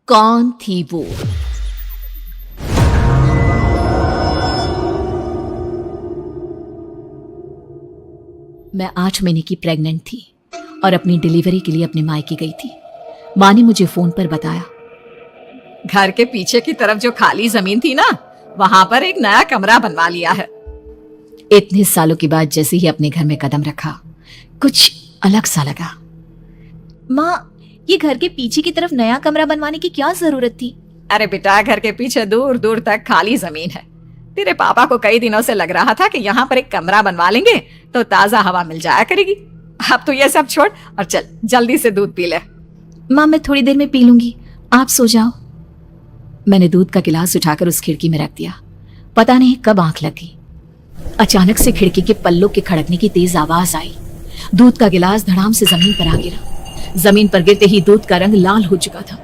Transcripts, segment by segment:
कौन थी वो? मैं 8 महीने की प्रेग्नेंट थी और अपनी डिलीवरी के लिए अपने मायके गई थी। माँ ने मुझे फोन पर बताया, घर के पीछे की तरफ जो खाली जमीन थी ना, वहां पर एक नया कमरा बनवा लिया है। इतने सालों के बाद जैसे ही अपने घर में कदम रखा, कुछ अलग सा लगा। माँ, ये घर के पीछे की तरफ नया कमरा बनवाने की क्या जरूरत थी? अरे बेटा, घर के पीछे दूर दूर तक खाली जमीन है। तेरे पापा को कई दिनों से लग रहा था कि यहाँ पर एक कमरा बनवा लेंगे तो ताजा हवा मिल जाया करेगी। अब तो ये सब छोड़ और चल जल्दी से दूध पी ले। माँ, मैं थोड़ी देर में पी लूंगी, आप सो जाओ। मैंने दूध का गिलास उठाकर उस खिड़की में रख दिया। पता नहीं कब आंख लगी, अचानक से खिड़की के पल्लों के खड़कने की तेज आवाज आई। दूध का गिलास धड़ाम से जमीन पर आ गिरा। जमीन पर गिरते ही दूध का रंग लाल हो चुका था।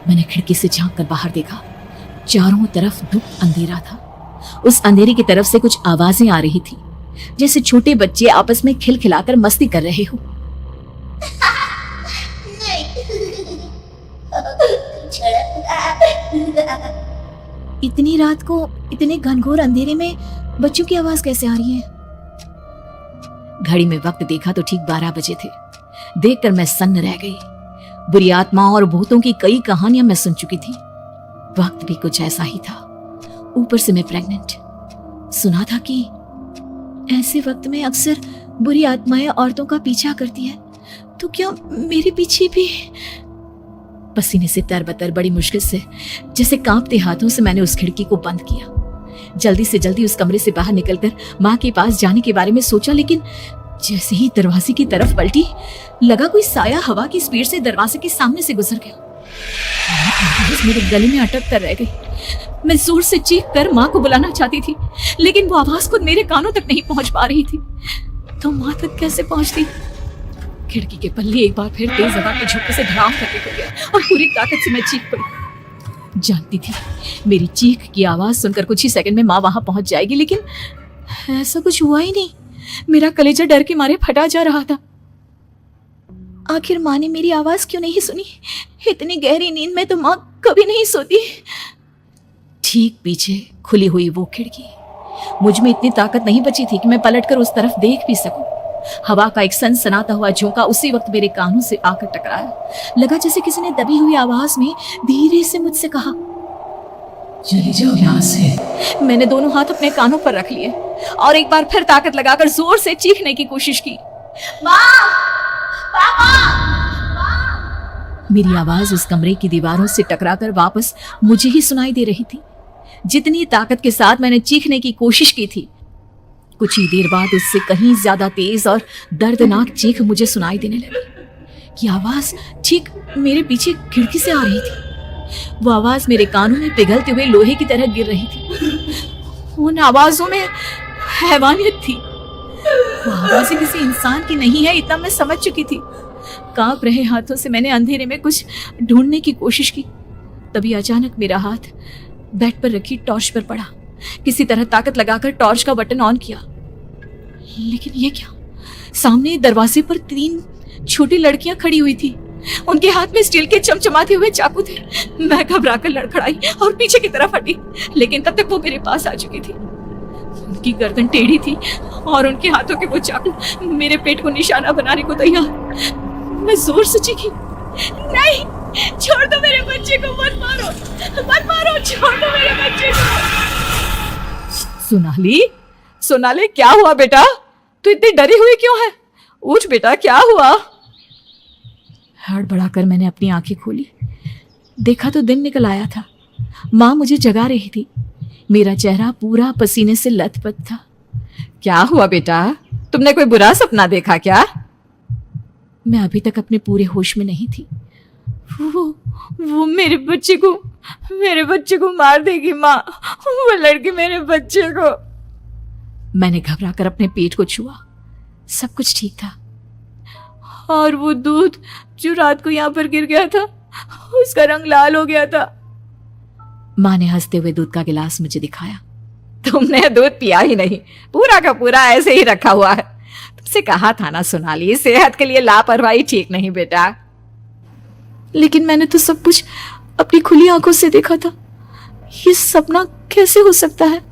मैंने खिड़की से झांक कर बाहर देखा। चारों तरफ धूप अंधेरा था। उस अंधेरे की तरफ से कुछ आवाजें आ रही थी, जैसे छोटे बच्चे आपस में खिलखिलाकर मस्ती कर रहे हो। इतनी रात को इतने घनघोर अंधेरे में बच्चों की आवाज कैसे आ रही है? घड़ी में वक्त देखा तो ठीक 12 बजे थे। देखकर मैं सन्न रह गई। बुरी आत्माओं और भूतों की कई कहानियां मैं सुन चुकी थी। वक्त भी कुछ ऐसा ही था। ऊपर से मैं प्रेग्नेंट। सुना था कि ऐसे वक्त में अक्सर बुरी आत्माएं औरतों का पीछा करती है, तो क्या मेरे पीछे भी? पसीने से तरबतर बड़ी मुश्किल से, जैसे कांपते हाथों से मैंने उस खिड़की को बंद किया। जल्दी से जल्दी उस कमरे से बाहर निकलकर माँ के पास जाने के बारे में सोचा, लेकिन जैसे ही दरवाजे की तरफ पलटी, लगा कोई साया हवा की स्पीड से दरवाजे के सामने से गुजर गया। मेरे गले में अटक कर रह गई। मैं जोर से चीख कर माँ को बुलाना चाहती थी, लेकिन वो आवाज खुद मेरे कानों तक नहीं पहुंच पा रही थी। तो माँ तक कैसे पहुंचती? खिड़की के पल्ले एक बार फिर तेज हवा के झोंके से धड़ाम करके खुल गया और पूरी ताकत से मैं चीख पड़ी। जानती थी मेरी चीख की आवाज सुनकर कुछ ही सेकंड में माँ वहां पहुंच जाएगी, लेकिन ऐसा कुछ हुआ ही नहीं। मेरा कलेजा डर के मारे फटा जा रहा था। आखिर माँ ने मेरी आवाज क्यों नहीं सुनी? इतनी गहरी नींद में तो माँ कभी नहीं सोती। ठीक पीछे खुली हुई वो खिड़की। मुझ में इतनी ताकत नहीं बची थी कि मैं पलटकर उस तरफ देख भी सकूं। हवा का एक सनसनाता हुआ झोंका उसी वक्त मेरे कानों से आकर टकराया। लगा जैसे किसी ने दबी हुई आवाज में धीरे से मुझसे कहा, चली जाओ यहाँ से। मैंने दोनों हाथ अपने कानों पर रख लिए और एक बार फिर ताकत लगाकर जोर से चीखने की कोशिश की। मेरी आवाज उस कमरे की दीवारों से टकराकर वापस मुझे ही सुनाई दे रही थी। जितनी ताकत के साथ मैंने चीखने की कोशिश की थी, कुछ ही देर बाद उससे कहीं ज्यादा तेज और दर्दनाक चीख मुझे सुनाई देने लगी। ये आवाज ठीक मेरे पीछे खिड़की से आ रही थी। वो आवाज मेरे कानों में पिघलते हुए लोहे की तरह गिर रही थी। उन आवाजों में हैवानियत थी। वो आवाजें किसी इंसान की नहीं है, इतना मैं समझ चुकी थी। कांप रहे हाथों से मैंने अंधेरे में कुछ ढूंढने की कोशिश की। तभी अचानक मेरा हाथ बेड पर रखी टॉर्च पर पड़ा। किसी तरह ताकत लगाकर टॉर्च का बटन ऑन किया, लेकिन ये क्या? सामने दरवाजे पर 3 छोटी लड़कियां खड़ी हुई थी। उनके हाथ में स्टील के चमचमाते हुए चाकू थे। मैं घबराकर लड़खड़ाई और पीछे की तरफ हटी, लेकिन तब तक वो मेरे पास आ चुकी थी। उनकी गर्दन टेढ़ी थी और उनके हाथों के वो चाकू मेरे पेट को निशाना बनाने को तैयार। मैं जोर से चीखी, नहीं, छोड़ दो मेरे बच्चे को, मत मारो, मत मारो, छोड़ दो मेरे बच्चे को। सोनाली, क्या हुआ बेटा? तू इतनी डरी हुई क्यों है? उठ बेटा, क्या हुआ? हड़बड़ाकर मैंने अपनी आंखें खोली। देखा तो दिन निकल आया था। माँ मुझे जगा रही थी। मेरा चेहरा पूरा पसीने से लथपथ था। क्या हुआ बेटा? तुमने कोई बुरा सपना देखा क्या? मैं अभी तक अपने पूरे होश में नहीं थी। वो मेरे बच्चे को मार देगी माँ। वो लड़की मेरे बच्चे को। मैंने घबराकर अपने पेट को छुआ। सब कुछ ठीक था। और वो दूध जो रात को यहाँ पर गिर गया था, उसका रंग लाल हो गया था। माँ ने हंसते हुए दूध का गिलास मुझे दिखाया। तुमने दूध पिया ही नहीं, पूरा का पूरा ऐसे ही रखा हुआ है। तुमसे कहा था ना सोनाली, सेहत के लिए लापरवाही ठीक नहीं बेटा। लेकिन मैंने तो सब कुछ अपनी खुली आंखों से देखा था। ये सपना कैसे हो सकता है?